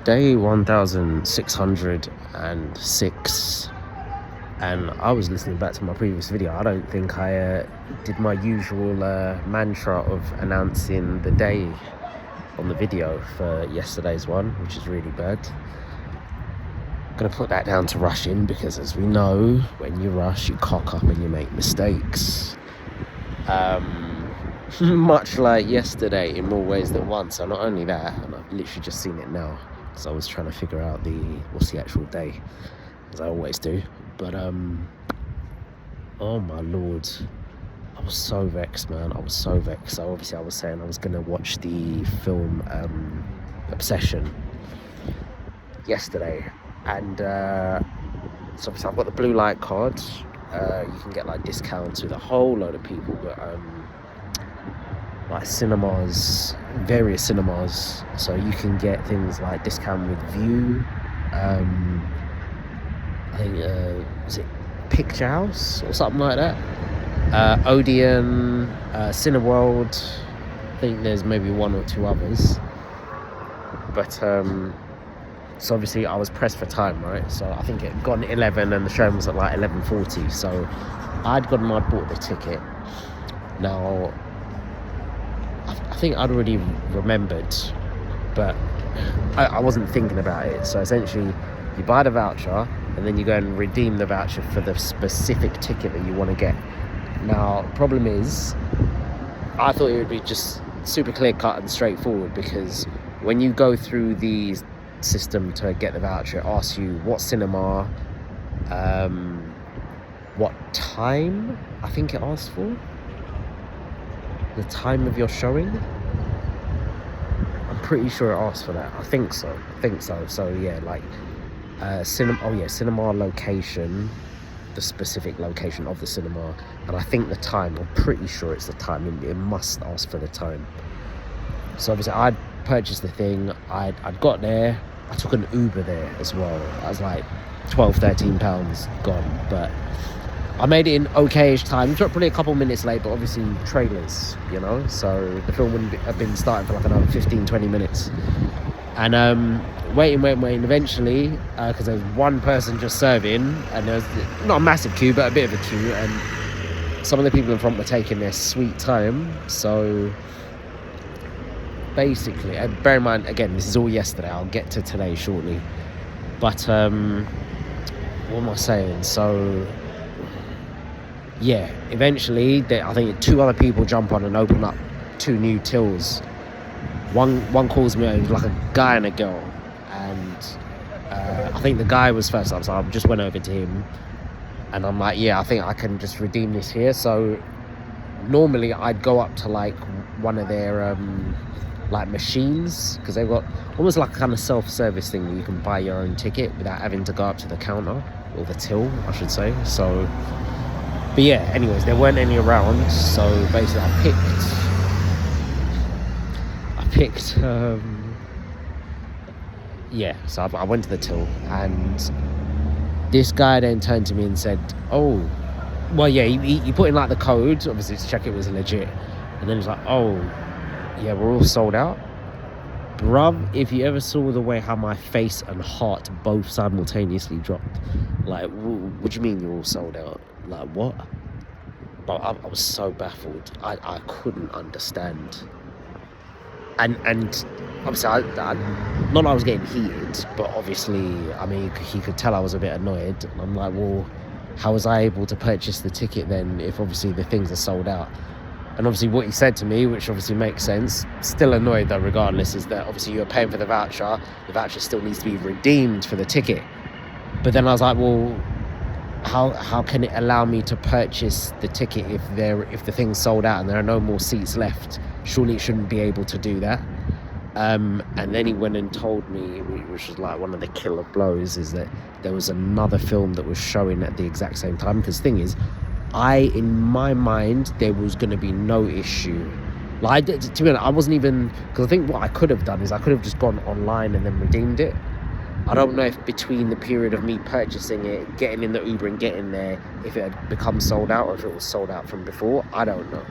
day 1606, and I was listening back to my previous video. I don't think I did my usual mantra of announcing the day on the video for yesterday's one, which is really bad. I'm gonna put that down to rushing, because as we know, when you rush, you cock up and you make mistakes. Much like yesterday in more ways than one. So not only that, and I've literally just seen it now, because I was trying to figure out what's the actual day, as I always do. But oh my lord, I was so vexed, man. I was so vexed. So obviously I was saying I was gonna watch the film Obsession yesterday, and so obviously I've got the blue light card. You can get like discounts with a whole load of people, but like cinemas, various cinemas, so you can get things like discount with View, I think is it Picture House or something like that, Odeon, Cineworld. I think there's maybe one or two others, but so obviously I was pressed for time, right? So I think it had gone 11 and the show was at like 11:40, so I'd bought the ticket. Now I think I'd already remembered, but I wasn't thinking about it. So essentially you buy the voucher and then you go and redeem the voucher for the specific ticket that you want to get. Now the problem is, I thought it would be just super clear cut and straightforward, because when you go through the system to get the voucher, it asks you what cinema, what time, I think it asks for the time of your showing. I'm pretty sure it asks for that. I think so. So yeah, like cinema location, the specific location of the cinema, and I think the time. I'm pretty sure it's the time. It must ask for the time. So obviously I'd purchased the thing. I'd got there. I took an Uber there as well. I was like £12-13 gone, but I made it in okay-ish time. It took probably a couple minutes late, but obviously trailers, you know, so the film wouldn't have been starting for like another 15-20 minutes. And waiting, eventually, because there was one person just serving, and there was not a massive queue, but a bit of a queue, and some of the people in front were taking their sweet time. So basically, and bear in mind, again, this is all yesterday, I'll get to today shortly, but what am I saying? So yeah, eventually I think two other people jump on and open up two new tills. One calls me, it was like a guy and a girl, and I think the guy was first up, so I just went over to him and I'm like, yeah, I think I can just redeem this here. So normally I'd go up to like one of their like machines, because they've got almost like a kind of self-service thing where you can buy your own ticket without having to go up to the counter, or the till I should say. So but yeah, anyways, there weren't any around, so basically I picked so I went to the till, and this guy then turned to me and said, oh, well, yeah, he put in like the code, obviously to check it was legit, and then he's like, oh, yeah, we're all sold out. Bruv, if you ever saw the way how my face and heart both simultaneously dropped, like, what do you mean you're all sold out? Like, what? But I was so baffled. I couldn't understand. And obviously, not that I was getting heated, but obviously, I mean, he could tell I was a bit annoyed. And I'm like, well, how was I able to purchase the ticket then, if obviously the things are sold out? And obviously what he said to me, which obviously makes sense, still annoyed though regardless, is that obviously you're paying for the voucher still needs to be redeemed for the ticket. But then I was like, well, how can it allow me to purchase the ticket if the thing's sold out and there are no more seats left? Surely it shouldn't be able to do that. And then he went and told me, which was like one of the killer blows, is that there was another film that was showing at the exact same time. Because the thing is, in my mind, there was going to be no issue. Like, to be honest, I wasn't even, because I think what I could have done is I could have just gone online and then redeemed it. I don't know if between the period of me purchasing it, getting in the Uber and getting there, if it had become sold out or if it was sold out from before. I don't know.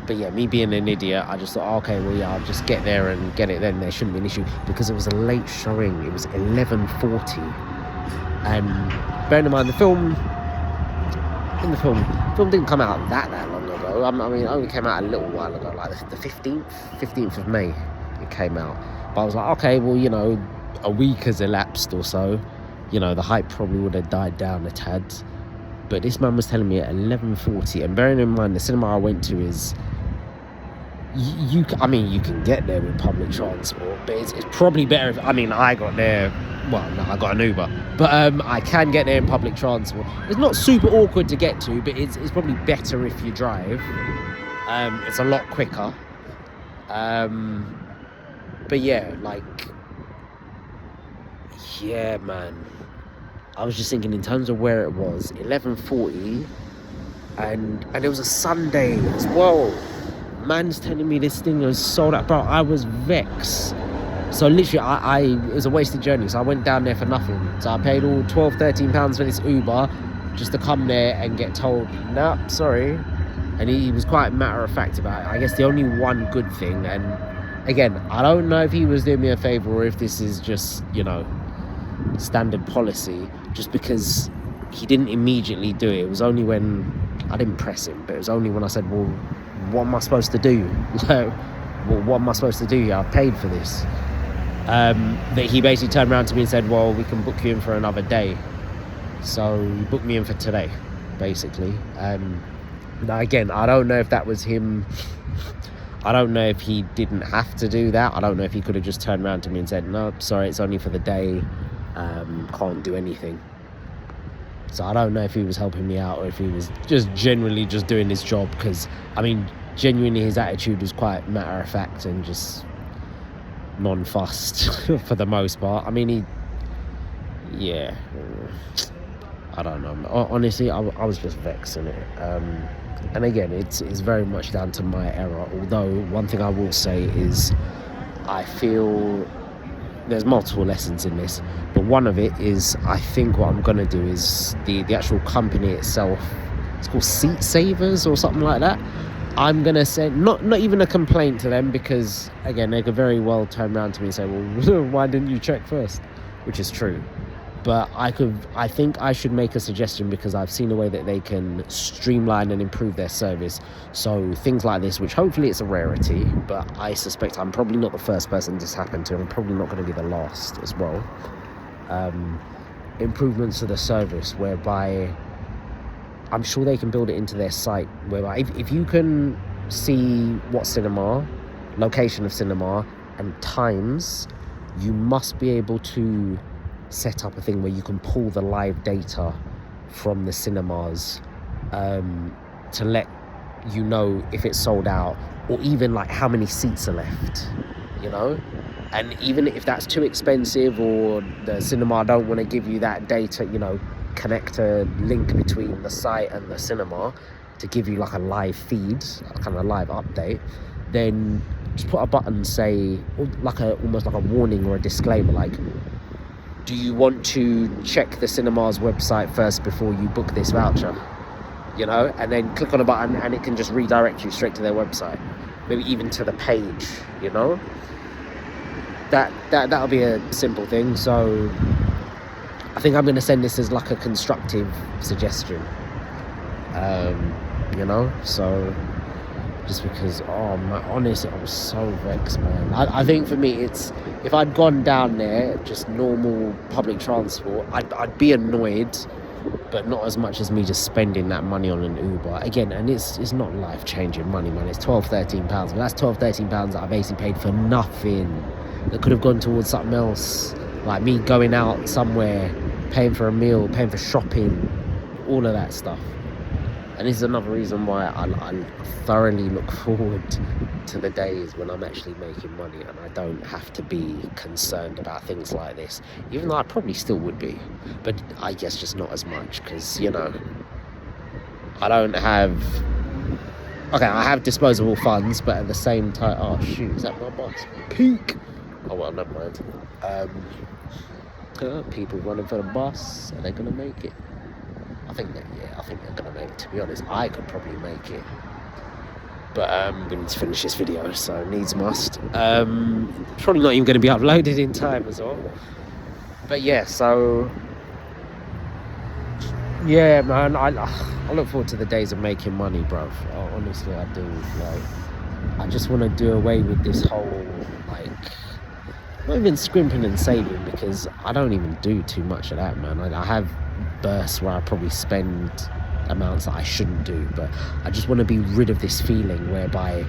But yeah, me being an idiot, I just thought, okay, well, yeah, I'll just get there and get it then. There shouldn't be an issue. Because it was a late showing. It was 11:40. And bearing in mind, the film didn't come out that long ago. I mean, it only came out a little while ago, like the 15th of May it came out. But I was like, okay, well, a week has elapsed or so. The hype probably would have died down a tad. But this man was telling me at 11:40, and bearing in mind the cinema I went to is, you can get there with public transport, but it's probably better if, I got there, well, no, I got an Uber, but I can get there in public transport. It's not super awkward to get to, but it's probably better if you drive. It's a lot quicker. But yeah, yeah, man. I was just thinking in terms of where it was, 11:40, and it was a Sunday as well. Man's telling me this thing was sold out, bro. I was vexed. So literally, it was a wasted journey. So I went down there for nothing. So I paid all £12-13 for this Uber just to come there and get told, nah, sorry. And he was quite matter of fact about it. I guess the only one good thing, and again, I don't know if he was doing me a favour or if this is just, standard policy, just because he didn't immediately do it. It was only when I didn't press him, but it was only when I said, well, what am I supposed to do? Well, what am I supposed to do? Yeah, I paid for this. That he basically turned around to me and said, well, we can book you in for another day. So he booked me in for today, basically. Now again, I don't know if that was him. I don't know if he didn't have to do that. I don't know if he could have just turned around to me and said, no, sorry, it's only for the day. Can't do anything. So I don't know if he was helping me out or if he was just generally just doing his job, because genuinely his attitude was quite matter of fact and just non-fussed for the most part. I don't know. Honestly, I was just vexing it. And again, it's very much down to my error. Although one thing I will say is, I feel there's multiple lessons in this, but one of it is, I think what I'm gonna do is the actual company itself, it's called Seat Savers or something like that. I'm gonna send not even a complaint to them, because again, they could very well turn around to me and say, well, why didn't you check first? Which is true. But I think I should make a suggestion, because I've seen a way that they can streamline and improve their service. So things like this, which hopefully it's a rarity, but I suspect I'm probably not the first person this happened to, and I'm probably not going to be the last as well. Improvements to the service, whereby I'm sure they can build it into their site, whereby if you can see what cinema, location of cinema, and times, you must be able to set up a thing where you can pull the live data from the cinemas to let you know if it's sold out, or even how many seats are left, and even if that's too expensive or the cinema don't want to give you that data, connect a link between the site and the cinema to give you a live feed, kind of live update, then just put a button, say almost like a warning or a disclaimer, do you want to check the cinema's website first before you book this voucher? And then click on a button and it can just redirect you straight to their website, maybe even to the page. That'll be a simple thing. So I think I'm going to send this as a constructive suggestion. So just because, honestly, I was so vexed, man. I think for me, it's, if I'd gone down there, just normal public transport, I'd be annoyed, but not as much as me just spending that money on an Uber. Again, and it's not life-changing money, man. It's £12-13, but that's £12-13 that I basically paid for nothing. That could have gone towards something else, like me going out somewhere, paying for a meal, paying for shopping, all of that stuff. And this is another reason why I thoroughly look forward to the days when I'm actually making money and I don't have to be concerned about things like this. Even though I probably still would be, but I guess just not as much, because, I don't have... Okay, I have disposable funds, but at the same time... Oh, shoot, is that my boss? Peak! Oh, well, never mind. People running for the bus, are they going to make it? I think they're going to make it. To be honest, I could probably make it. But we need to finish this video, so needs must. Probably not even going to be uploaded in time as well. But yeah, so yeah, man, I look forward to the days of making money, bruv. Honestly, I do. Like, I just want to do away with this whole, like, not even scrimping and saving, because I don't even do too much of that, man. I have bursts where I probably spend amounts that I shouldn't do, but I just want to be rid of this feeling whereby,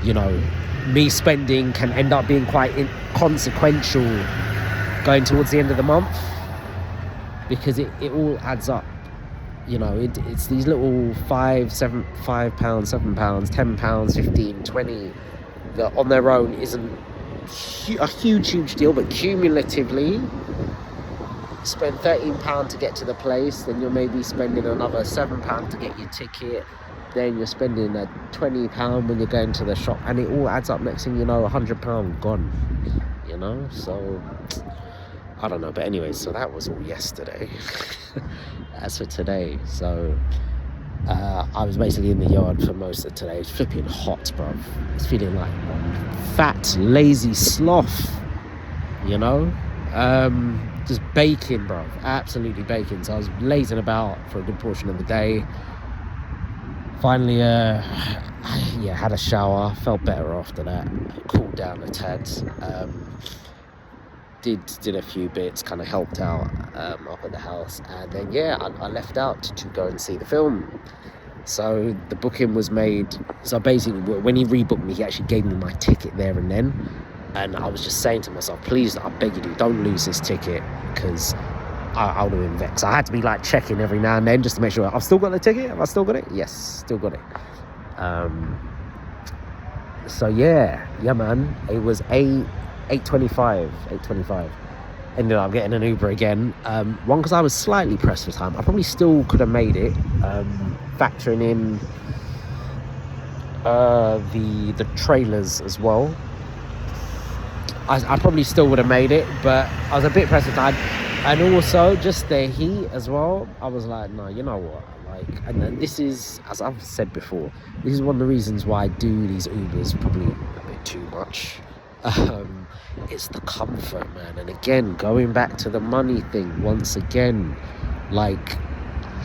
you know, me spending can end up being quite inconsequential going towards the end of the month, because it all adds up. You know, it's these little £5, £7, £7, £10, 15, 20 that on their own isn't a huge deal, but cumulatively, spend £13 to get to the place, then you're maybe spending another £7 to get your ticket, then you're spending a £20 when you're going to the shop, and it all adds up. Next thing you know, £100 gone, you know. So I don't know, but anyway, so that was all yesterday. As for today, so I was basically in the yard for most of today. It's flipping hot, bro. It's feeling like fat, lazy sloth, you know. Just baking, bro, absolutely baking. So I was lazing about for a good portion of the day. Finally, had a shower, felt better after that, cooled down a tad. Did a few bits, kind of helped out up at the house, and then I left out to go and see the film. So the booking was made. So basically, when he rebooked me, he actually gave me my ticket there and then. And I was just saying to myself, please, I beg you, don't lose this ticket, because I would have been vexed. I had to be like checking every now and then just to make sure I've still got the ticket. Have I still got it? Yes, still got it. So yeah, man. It was 8:25. Ended up getting an Uber again. One, because I was slightly pressed for time. I probably still could have made it, factoring in the trailers as well. I probably still would have made it, but I was a bit pressed for time. And also, just the heat as well. I was like, no, you know what? Like, and this is, as I've said before, this is one of the reasons why I do these Ubers probably a bit too much. It's the comfort, man. And again, going back to the money thing once again, like,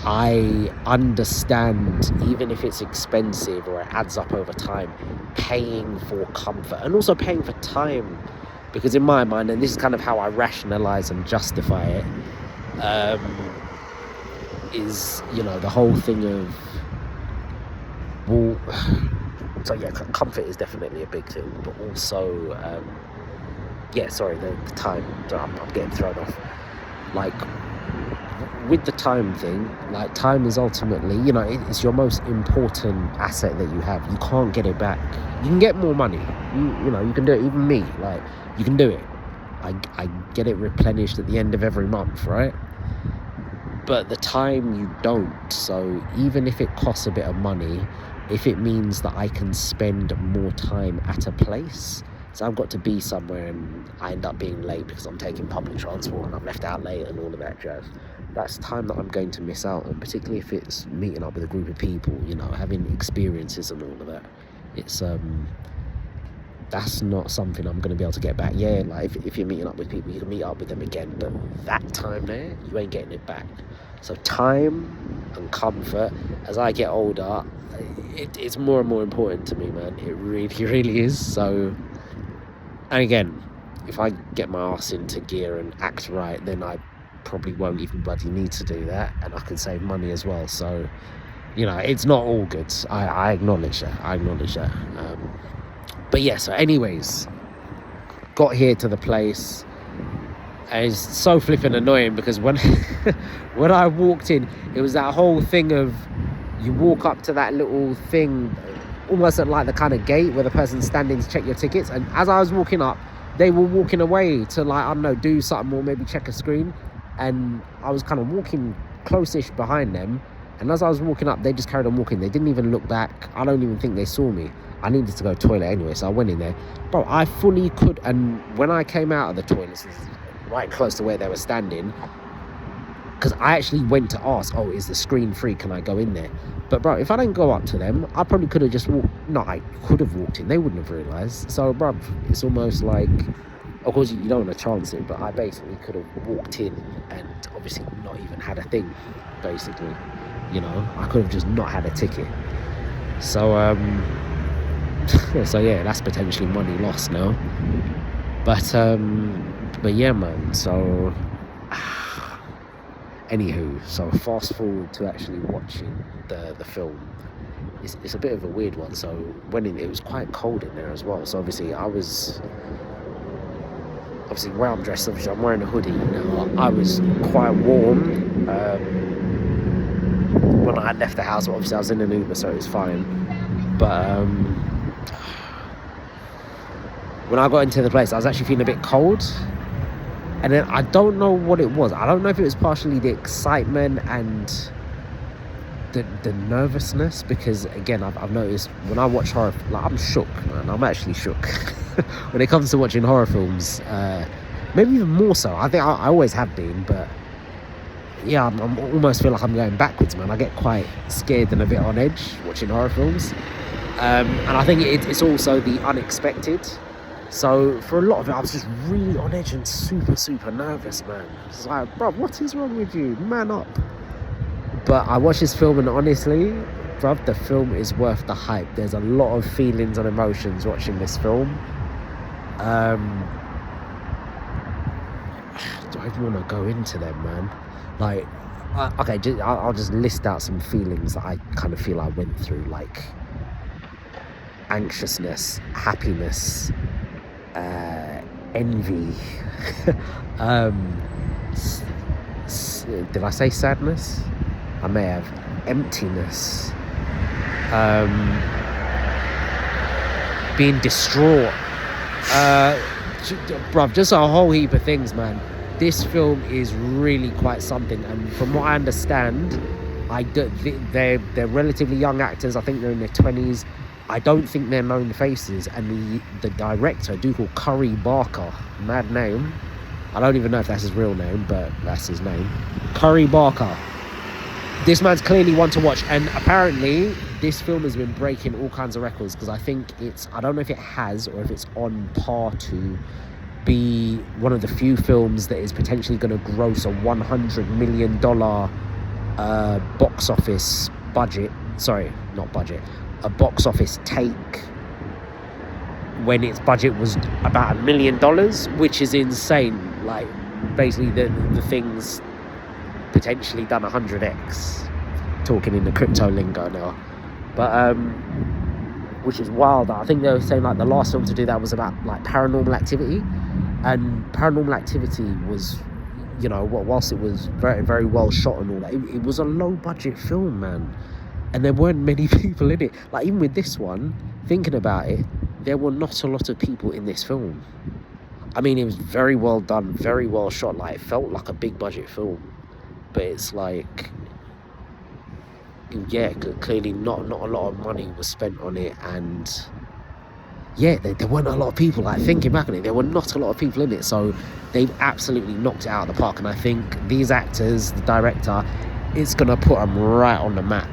I understand, even if it's expensive or it adds up over time, paying for comfort and also paying for time. Because in my mind, and this is kind of how I rationalize and justify it, is, you know, the whole thing of, well, so yeah, comfort is definitely a big thing, but also, the time. I'm getting thrown off. Like, with the time thing, like, time is ultimately, you know, it's your most important asset that you have. You can't get it back. You can get more money. You know, you can do it. Even me, like, you can do it. I get it replenished at the end of every month, right? But the time you don't. So even if it costs a bit of money, if it means that I can spend more time at a place, so I've got to be somewhere and I end up being late because I'm taking public transport and I'm left out late and all of that jazz, that's time that I'm going to miss out on, particularly if it's meeting up with a group of people, you know, having experiences and all of that. It's that's not something I'm going to be able to get back. Yeah, like, if you're meeting up with people, you can meet up with them again, but that time there, you ain't getting it back. So time and comfort, as I get older, it's more and more important to me, man. It really is. So, and again, if I get my ass into gear and act right, then I probably won't even bloody need to do that, and I can save money as well. So, you know, it's not all good. I acknowledge that. But yeah, so anyways, got here to the place, and it's so flipping annoying because when when I walked in, it was that whole thing of, you walk up to that little thing, almost at like the kind of gate where the person's standing to check your tickets, and as I was walking up, they were walking away to, like, I don't know, do something or maybe check a screen, and I was kind of walking close-ish behind them, and as I was walking up, they just carried on walking. They didn't even look back. I don't even think they saw me. I needed to go to the toilet anyway, so I went in there. Bro, I fully could, and when I came out of the toilet, right close to where they were standing, because I actually went to ask, oh, is the screen free? Can I go in there? But bro, if I didn't go up to them, I probably could have just walked. No, I could have walked in. They wouldn't have realised. So, bro, it's almost like, of course, you don't want to chance it, but I basically could have walked in and obviously not even had a thing, basically. You know, I could have just not had a ticket. So, so yeah, that's potentially money lost now. But yeah, man. So, anywho, so fast forward to actually watching the film. It's a bit of a weird one. So when it was quite cold in there as well. So obviously where I'm dressed, obviously I'm wearing a hoodie. Now, I was quite warm when I left the house. Obviously I was in an Uber, so it was fine. But when I got into the place, I was actually feeling a bit cold. And then I don't know what it was. I don't know if it was partially the excitement and the nervousness, because again, I've noticed when I watch horror, like, I'm shook, man. I'm actually shook when it comes to watching horror films. Maybe even more so. I think I always have been, but yeah, I'm almost feel like I'm going backwards, man. I get quite scared and a bit on edge watching horror films, and I think it's also the unexpected. So for a lot of it, I was just really on edge and super nervous, man. It's like, bro, what is wrong with you? Man up. But I watched this film, and honestly, bruv, the film is worth the hype. There's a lot of feelings and emotions watching this film. Do I even want to go into them, man? Like, okay, I'll just list out some feelings that I kind of feel I went through, like anxiousness, happiness, envy. Did I say sadness? I may have. Emptiness, being distraught, bruv, just a whole heap of things, man. This film is really quite something, and from what I understand, they're relatively young actors. I think they're in their 20s. I don't think they're known faces, and the director, a dude called Curry Barker, mad name. I don't even know if that's his real name, but that's his name. Curry Barker. This man's clearly one to watch, and apparently this film has been breaking all kinds of records, because I think I don't know if it has or if it's on par to be one of the few films that is potentially going to gross a $100 million box office budget. Sorry, not budget. A box office take when its budget was about $1 million, which is insane. Like, basically the thing's potentially done 100x, talking in the crypto lingo now, but which is wild. I think they were saying like the last film to do that was about like Paranormal Activity, and Paranormal Activity was, you know, whilst it was very, very well shot and all that, it was a low budget film, man, and there weren't many people in it. Like, even with this one, thinking about it, there were not a lot of people in this film. I mean, it was very well done, very well shot. Like, it felt like a big budget film. But it's like, yeah, clearly not a lot of money was spent on it, and yeah, there weren't a lot of people. Like, thinking back on it, there were not a lot of people in it, so they've absolutely knocked it out of the park. And I think these actors, the director, it's gonna put them right on the map,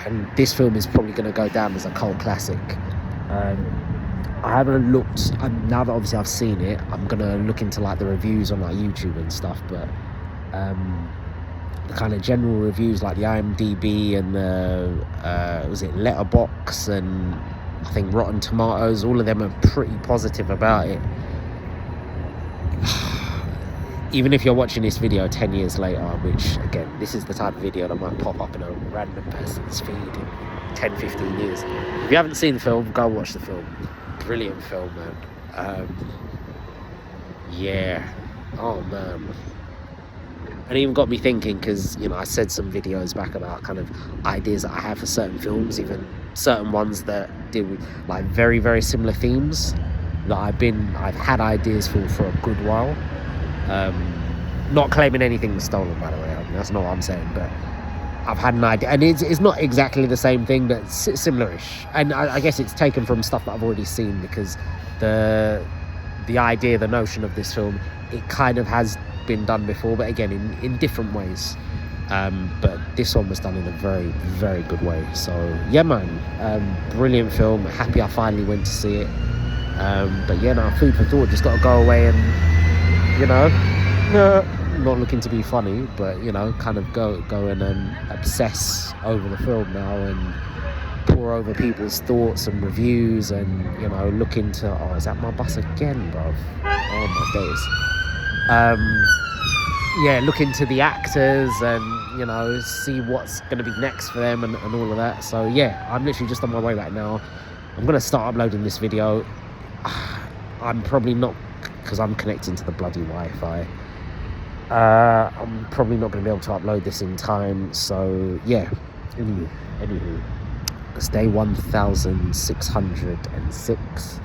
and this film is probably gonna go down as a cult classic. I haven't looked, now that obviously I've seen it, I'm gonna look into like the reviews on like YouTube and stuff, but the kind of general reviews, like the IMDb and the was it Letterboxd and I think Rotten Tomatoes, all of them are pretty positive about it. Even if you're watching this video 10 years later, which again, this is the type of video that might pop up in a random person's feed in 10-15 years. If you haven't seen the film, go watch the film. Brilliant film, man. Yeah, oh man. And it even got me thinking, because, you know, I said some videos back about kind of ideas that I have for certain films, even certain ones that deal with like very, very similar themes that I've had ideas for a good while. Not claiming anything was stolen, by the way. I mean, that's not what I'm saying, but I've had an idea, and it's not exactly the same thing, but similar-ish. And I guess it's taken from stuff that I've already seen, because the idea, the notion of this film, it kind of has been done before, but again in different ways. But this one was done in a very, very good way. So yeah, man, brilliant film. Happy I finally went to see it. But yeah, no, food for thought. Just got to go away and, you know, not looking to be funny, but, you know, kind of go and obsess over the film now and pour over people's thoughts and reviews and, you know, look into, oh, is that my bus again, bruv? Oh my days. Yeah, look into the actors and, you know, see what's going to be next for them and all of that. So yeah, I'm literally just on my way right now. I'm going to start uploading this video. I'm probably not, because I'm connecting to the bloody Wi-Fi. I'm probably not going to be able to upload this in time. So yeah, anywho, it's day 1606.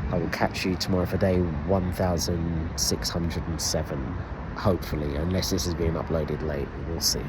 I will catch you tomorrow for day 1607, hopefully, unless this is being uploaded late. We'll see.